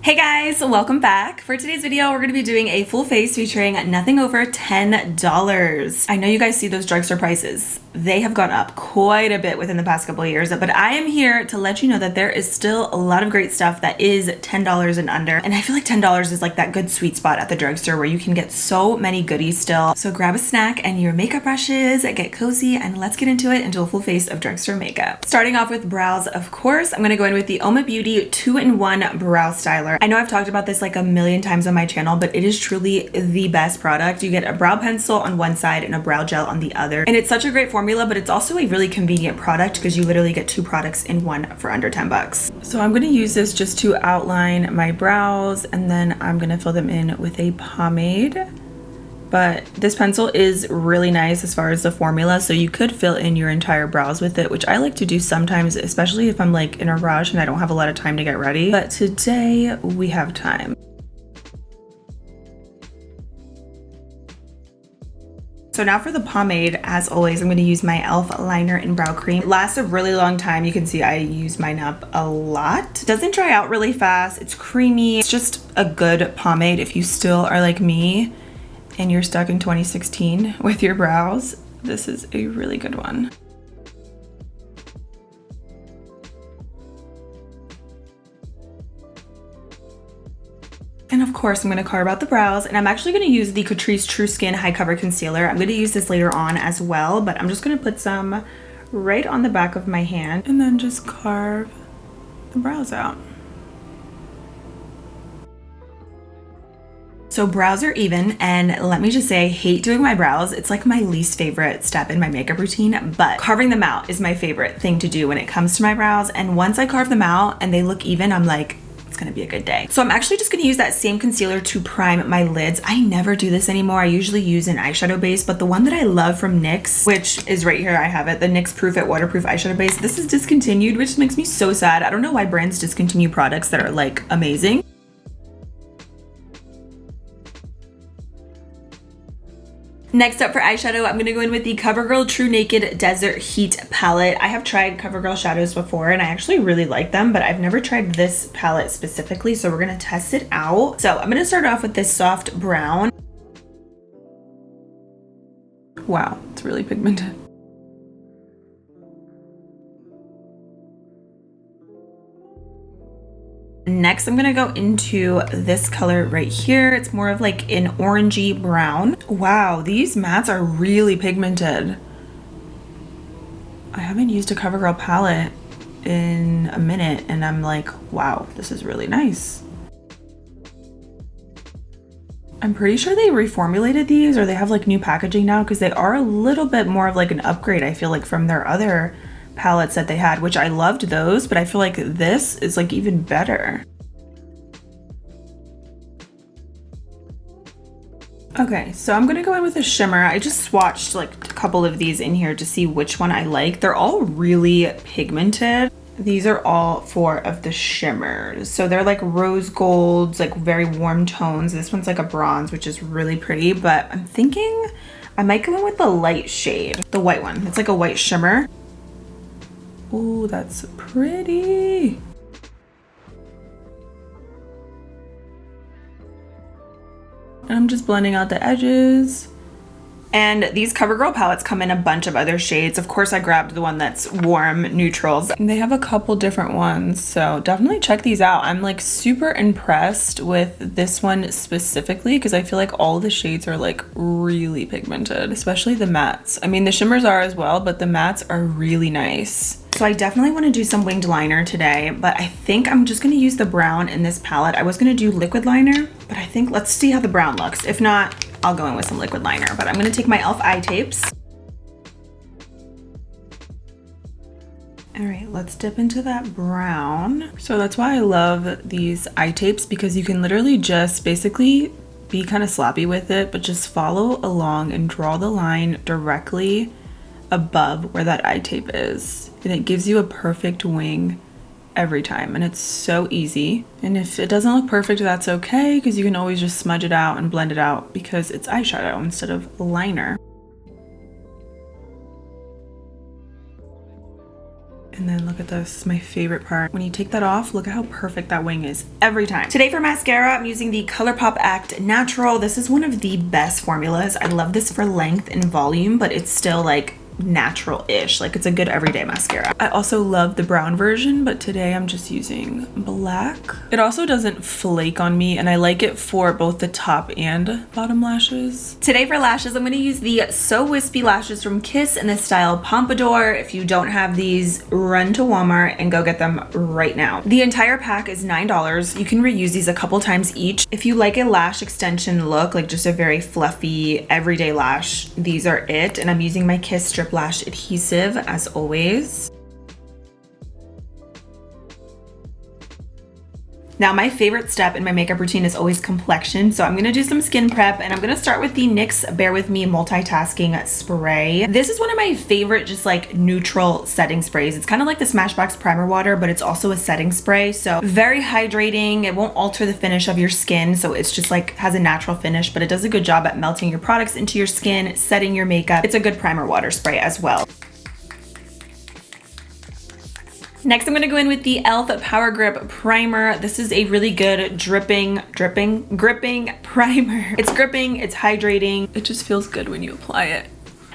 Hey guys, welcome back. For today's video, we're gonna be doing a full face featuring nothing over $10. I know you guys see those drugstore prices. They have gone up quite a bit within the past couple of years, but I am here to let you know that there is still a lot of great stuff that is $10 and under. And I feel like $10 is like that good sweet spot at the drugstore where you can get so many goodies still. So grab a snack and your makeup brushes, get cozy, and let's get into it and do a full face of drugstore makeup. Starting off with brows, of course, I'm gonna go in with the Uoma Beauty 2-in-1 Brow Styler. I know I've talked about this like a million times on my channel, but it is truly the best product. You get a brow pencil on one side and a brow gel on the other. And it's such a great formula, but it's also a really convenient product because you literally get two products in one for under 10 bucks. So I'm gonna use this just to outline my brows, and then I'm gonna fill them in with a pomade. But this pencil is really nice as far as the formula, so you could fill in your entire brows with it, which I like to do sometimes, especially if I'm like in a rush and I don't have a lot of time to get ready. But today we have time. So now for the pomade, as always, I'm going to use my e.l.f. liner and brow cream. It lasts a really long time. You can see I use mine up a lot. It doesn't dry out really fast. It's creamy. It's just a good pomade if you still are like me and you're stuck in 2016 with your brows. This is a really good one. And of course, I'm gonna carve out the brows, and I'm actually gonna use the Catrice True Skin High Cover Concealer. I'm gonna use this later on as well, but I'm just gonna put some right on the back of my hand and then just carve the brows out. So brows are even, and let me just say, I hate doing my brows. It's like my least favorite step in my makeup routine, but carving them out is my favorite thing to do when it comes to my brows. And once I carve them out and they look even, I'm like, it's gonna be a good day. So I'm actually just gonna use that same concealer to prime my lids. I never do this anymore. I usually use an eyeshadow base, but the one that I love from NYX, which is right here, I have it, the NYX Proof It Waterproof Eyeshadow Base. This is discontinued, which makes me so sad. I don't know why brands discontinue products that are like amazing. Next up for eyeshadow, I'm gonna go in with the Covergirl True Naked Desert Heat palette. I have tried Covergirl shadows before and I actually really like them, but I've never tried this palette specifically, so we're gonna test it out. So I'm gonna start off with this soft brown. Wow, it's really pigmented. Next, I'm gonna go into this color right here. It's more of like an orangey brown. Wow, these mattes are really pigmented. I haven't used a CoverGirl palette in a minute and I'm like, wow, this is really nice. I'm pretty sure they reformulated these, or they have like new packaging now, because they are a little bit more of like an upgrade, I feel like, from their other palettes that they had, which I loved those, but I feel like this is like even better. Okay, so I'm gonna go in with a shimmer. I just swatched like a couple of these in here to see which one I like. They're all really pigmented. These are all 4 of the shimmers. So they're like rose golds, like very warm tones. This one's like a bronze, which is really pretty, but I'm thinking I might go in with the light shade, the white one. It's like a white shimmer. Ooh, that's pretty. And I'm just blending out the edges. And these CoverGirl palettes come in a bunch of other shades. Of course, I grabbed the one that's warm neutrals. And they have a couple different ones, so definitely check these out. I'm like super impressed with this one specifically because I feel like all the shades are like really pigmented, especially the mattes. I mean, the shimmers are as well, but the mattes are really nice. So I definitely want to do some winged liner today, but I think I'm just going to use the brown in this palette. I was going to do liquid liner, but I think let's see how the brown looks. If not, I'll go in with some liquid liner, but I'm going to take my e.l.f. eye tapes. All right, let's dip into that brown. So that's why I love these eye tapes, because you can literally just basically be kind of sloppy with it, but just follow along and draw the line directly above where that eye tape is. And it gives you a perfect wing every time, and it's so easy. And if it doesn't look perfect, that's okay, because you can always just smudge it out and blend it out because it's eyeshadow instead of liner. And then look at at this, my favorite part. When you take that off, look at how perfect that wing is every time. Today for mascara, I'm using the ColourPop Act Natural. This is one of the best formulas. I love this for length and volume, but it's still like natural-ish, like it's a good everyday mascara. I also love the brown version, but today I'm just using black. It also doesn't flake on me, and I like it for both the top and bottom lashes. Today for lashes, I'm going to use the So Wispy lashes from Kiss in the style Pompadour. If you don't have these, run to Walmart and go get them right now. The entire pack is $9. You can reuse these a couple times each. If you like a lash extension look, like just a very fluffy everyday lash, these are it. And I'm using my Kiss Strip Lash adhesive as always. Now my favorite step in my makeup routine is always complexion, so I'm gonna do some skin prep, and I'm gonna start with the NYX Bear With Me Multitasking Spray. This is one of my favorite just like neutral setting sprays. It's kind of like the Smashbox Primer Water, but it's also a setting spray, so very hydrating. It won't alter the finish of your skin, so it's just like has a natural finish, but it does a good job at melting your products into your skin, setting your makeup. It's a good primer water spray as well. Next, I'm gonna go in with the e.l.f. Power Grip Primer. This is a really good gripping primer. It's gripping, it's hydrating. It just feels good when you apply it.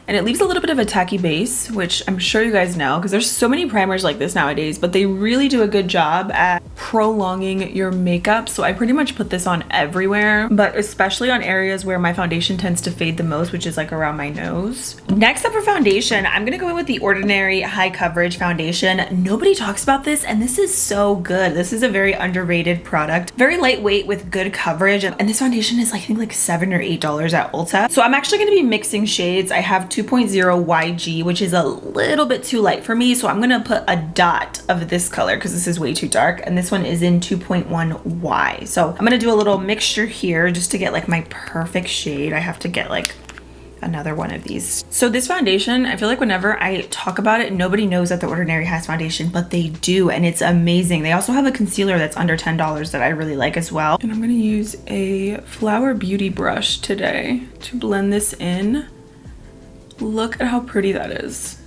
And it leaves a little bit of a tacky base, which I'm sure you guys know, because there's so many primers like this nowadays, but they really do a good job at prolonging your makeup. So I pretty much put this on everywhere, but especially on areas where my foundation tends to fade the most, which is like around my nose. Next up for foundation, I'm gonna go in with the Ordinary High Coverage Foundation. Nobody talks about this, and this is so good. This is a very underrated product, very lightweight with good coverage. And this foundation is I think like $7 or $8 at Ulta. So I'm actually gonna be mixing shades. I have 2.0 YG, which is a little bit too light for me, so I'm gonna put a dot of this color because this is way too dark, and this one is in 2.1 Y. So I'm gonna do a little mixture here just to get like my perfect shade. I have to get like another one of these. So this foundation, I feel like whenever I talk about it, nobody knows that The Ordinary has foundation, but they do, and it's amazing. They also have a concealer that's under $10 that I really like as well. And I'm gonna use a Flower Beauty brush today to blend this in. Look at how pretty that is.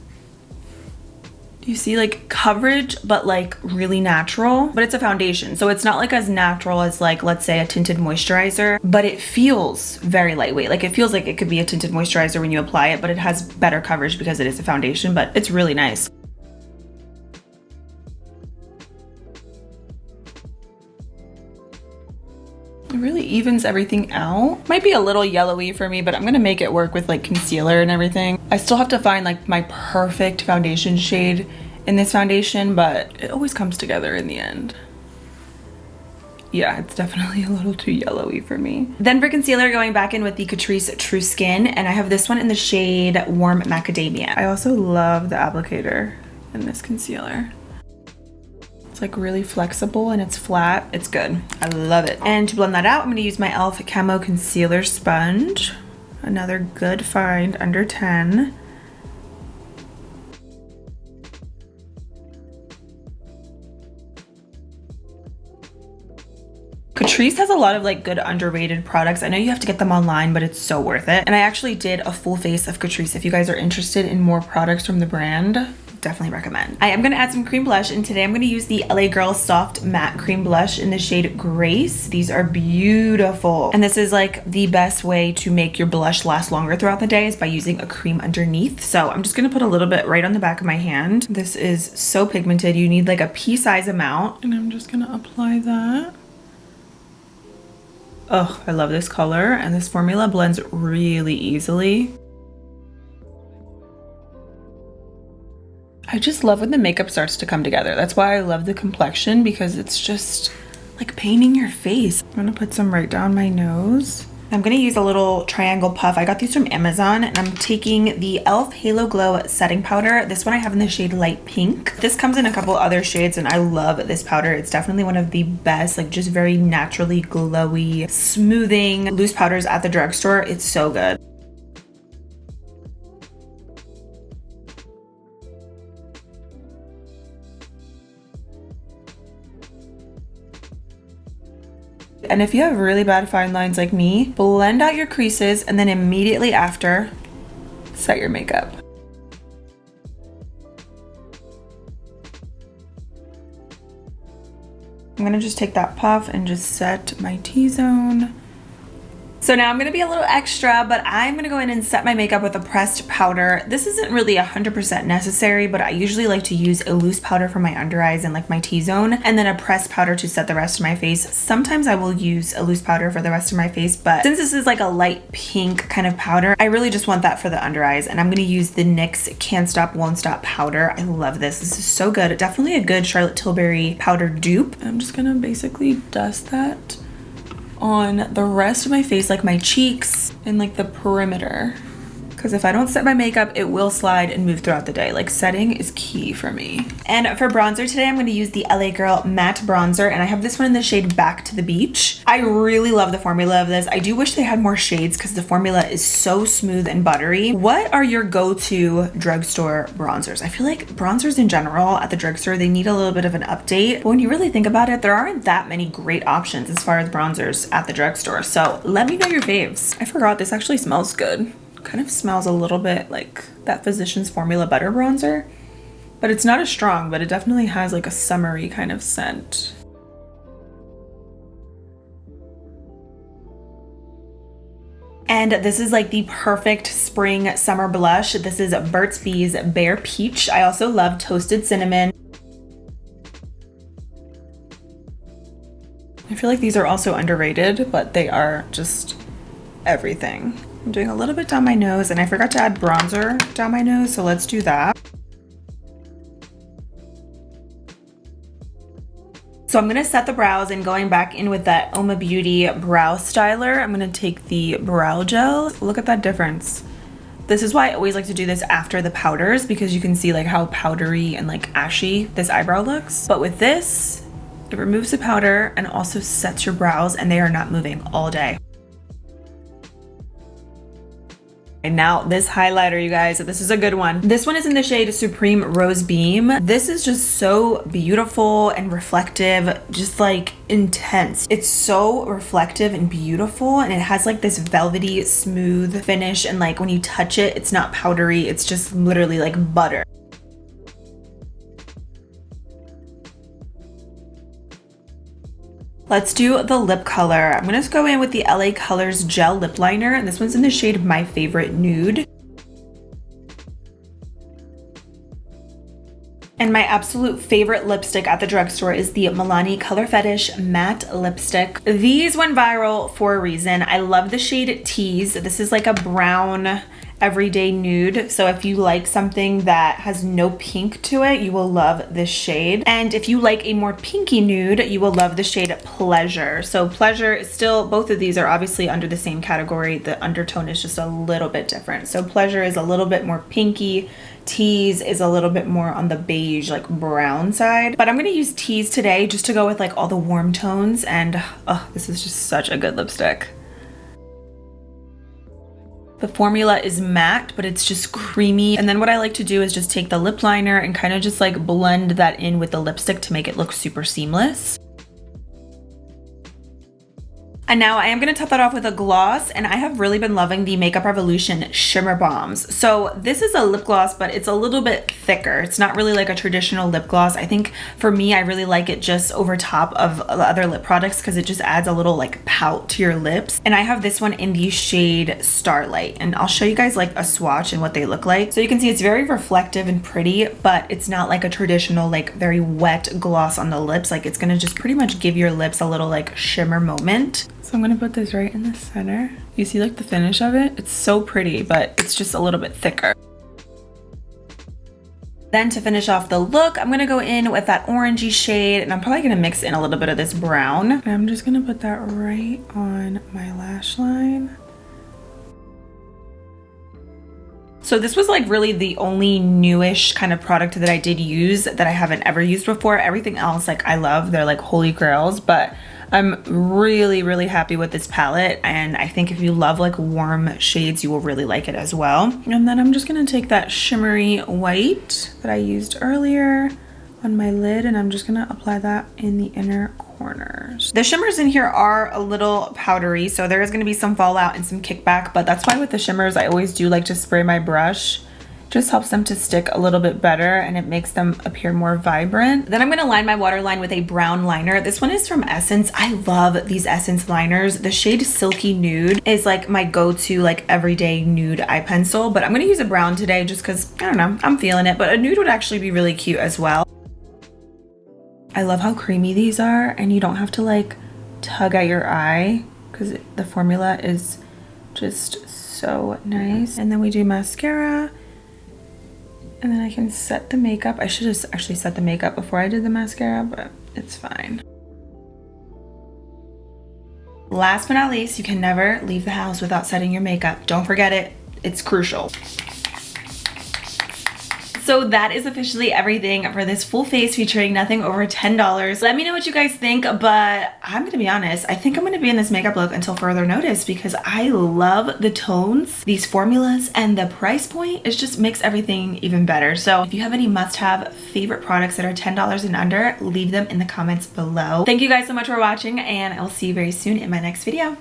Do you see like coverage, but like really natural? But it's a foundation, so it's not like as natural as like, let's say a tinted moisturizer, but it feels very lightweight. Like it feels like it could be a tinted moisturizer when you apply it, but it has better coverage because it is a foundation, but it's really nice. It really evens everything out. Might be a little yellowy for me, but I'm gonna make it work with like concealer and everything. I still have to find like my perfect foundation shade in this foundation, but it always comes together in the end. Yeah, it's definitely a little too yellowy for me. Then for concealer, going back in with the Catrice True Skin, and I have this one in the shade Warm Macadamia. I also love the applicator in this concealer. It's like really flexible and it's flat. It's good. I love it. And to blend that out, I'm going to use my e.l.f. Camo Concealer Sponge. Another good find, under 10. Catrice has a lot of like good underrated products. I know you have to get them online, but it's so worth it. And I actually did a full face of Catrice. If you guys are interested in more products from the brand, definitely recommend. I am gonna add some cream blush, and today I'm gonna use the LA Girl Soft Matte Cream Blush in the shade Grace. These are beautiful. And this is like the best way to make your blush last longer throughout the day is by using a cream underneath. So I'm just gonna put a little bit right on the back of my hand. This is so pigmented. You need like a pea size amount. And I'm just gonna apply that. Oh, I love this color, and this formula blends really easily. I just love when the makeup starts to come together. That's why I love the complexion, because it's just like painting your face. I'm gonna put some right down my nose. I'm gonna use a little triangle puff. I got these from Amazon, and I'm taking the e.l.f. Halo Glow setting powder. This one I have in the shade Light Pink. This comes in a couple other shades, and I love this powder. It's definitely one of the best, like just very naturally glowy, smoothing loose powders at the drugstore. It's so good. And if you have really bad fine lines like me, blend out your creases and then immediately after, set your makeup. I'm gonna just take that puff and just set my T-zone. So now I'm gonna be a little extra, but I'm gonna go in and set my makeup with a pressed powder. This isn't really 100% necessary, but I usually like to use a loose powder for my under eyes and like my T-zone, and then a pressed powder to set the rest of my face. Sometimes I will use a loose powder for the rest of my face, but since this is like a light pink kind of powder, I really just want that for the under eyes. And I'm gonna use the NYX Can't Stop Won't Stop powder. I love this. This is so good. Definitely a good Charlotte Tilbury powder dupe. I'm just gonna basically dust that on the rest of my face, like my cheeks and like the perimeter. Because if I don't set my makeup, it will slide and move throughout the day. Like, setting is key for me. And for bronzer today, I'm going to use the LA Girl Matte Bronzer. And I have this one in the shade Back to the Beach. I really love the formula of this. I do wish they had more shades because the formula is so smooth and buttery. What are your go-to drugstore bronzers? I feel like bronzers in general at the drugstore, they need a little bit of an update. But when you really think about it, there aren't that many great options as far as bronzers at the drugstore. So let me know your faves. I forgot this actually smells good. Kind of smells a little bit like that Physicians Formula Butter Bronzer, but it's not as strong, but it definitely has like a summery kind of scent. And this is like the perfect spring summer blush. This is Burt's Bees Bare Peach. I also love Toasted Cinnamon. I feel like these are also underrated, but they are just everything. I'm doing a little bit down my nose, and I forgot to add bronzer down my nose, so let's do that. So I'm gonna set the brows, and going back in with that Uoma Beauty brow styler, I'm gonna take the brow gel. Look at that difference. This is why I always like to do this after the powders, because you can see like how powdery and like ashy this eyebrow looks. But with this, it removes the powder and also sets your brows, and they are not moving all day. And now this highlighter, you guys, this is a good one. This one is in the shade Supreme Rose Beam. This is just so beautiful and reflective, just like intense. It's so reflective and beautiful, and it has like this velvety, smooth finish, and like when you touch it, it's not powdery, it's just literally like butter. Let's do the lip color. I'm gonna just go in with the LA Colors Gel Lip Liner, and this one's in the shade My Favorite Nude. And my absolute favorite lipstick at the drugstore is the Milani Color Fetish Matte Lipstick. These went viral for a reason. I love the shade Tease. This is like a brown everyday nude, so if you like something that has no pink to it, you will love this shade. And if you like a more pinky nude, you will love the shade Pleasure. So Pleasure is still, both of these are obviously under the same category. The undertone is just a little bit different. So Pleasure is a little bit more pinky. Tease is a little bit more on the beige, like brown side. But I'm gonna use Tease today just to go with like all the warm tones, and oh, this is just such a good lipstick. The formula is matte, but it's just creamy. And then what I like to do is just take the lip liner and kind of just like blend that in with the lipstick to make it look super seamless. And now I am going to top that off with a gloss, and I have really been loving the Makeup Revolution Shimmer Bombs. So this is a lip gloss, but it's a little bit thicker. It's not really like a traditional lip gloss. I think for me, I really like it just over top of the other lip products because it just adds a little like pout to your lips. And I have this one in the shade Starlight, and I'll show you guys like a swatch and what they look like. So you can see it's very reflective and pretty, but it's not like a traditional like very wet gloss on the lips. Like it's gonna just pretty much give your lips a little like shimmer moment. So I'm gonna put this right in the center. You see like the finish of it? It's so pretty, but it's just a little bit thicker. Then to finish off the look, I'm gonna go in with that orangey shade, and I'm probably gonna mix in a little bit of this brown. And I'm just gonna put that right on my lash line. So this was like really the only newish kind of product that I did use that I haven't ever used before. Everything else like I love, they're like holy grails, but I'm really, really happy with this palette, and I think if you love like warm shades, you will really like it as well. And then I'm just gonna take that shimmery white that I used earlier on my lid, and I'm just gonna apply that in the inner corners. The shimmers in here are a little powdery, so there is gonna be some fallout and some kickback, but that's why with the shimmers, I always do like to spray my brush Just helps them to stick a little bit better and it makes them appear more vibrant. Then I'm gonna line my waterline with a brown liner. This one is from Essence. I love these Essence liners. The shade Silky Nude is like my go-to like everyday nude eye pencil, but I'm gonna use a brown today just because, I don't know, I'm feeling it, but a nude would actually be really cute as well. I love how creamy these are and you don't have to like tug at your eye because the formula is just so nice. And then we do mascara. And then I can set the makeup. I should have actually set the makeup before I did the mascara, but it's fine. Last but not least, you can never leave the house without setting your makeup. Don't forget it. It's crucial. So that is officially everything for this full face featuring nothing over $10. Let me know what you guys think, but I'm gonna be honest, I think I'm gonna be in this makeup look until further notice because I love the tones, these formulas, and the price point. It just makes everything even better. So if you have any must-have favorite products that are $10 and under, leave them in the comments below. Thank you guys so much for watching, and I'll see you very soon in my next video.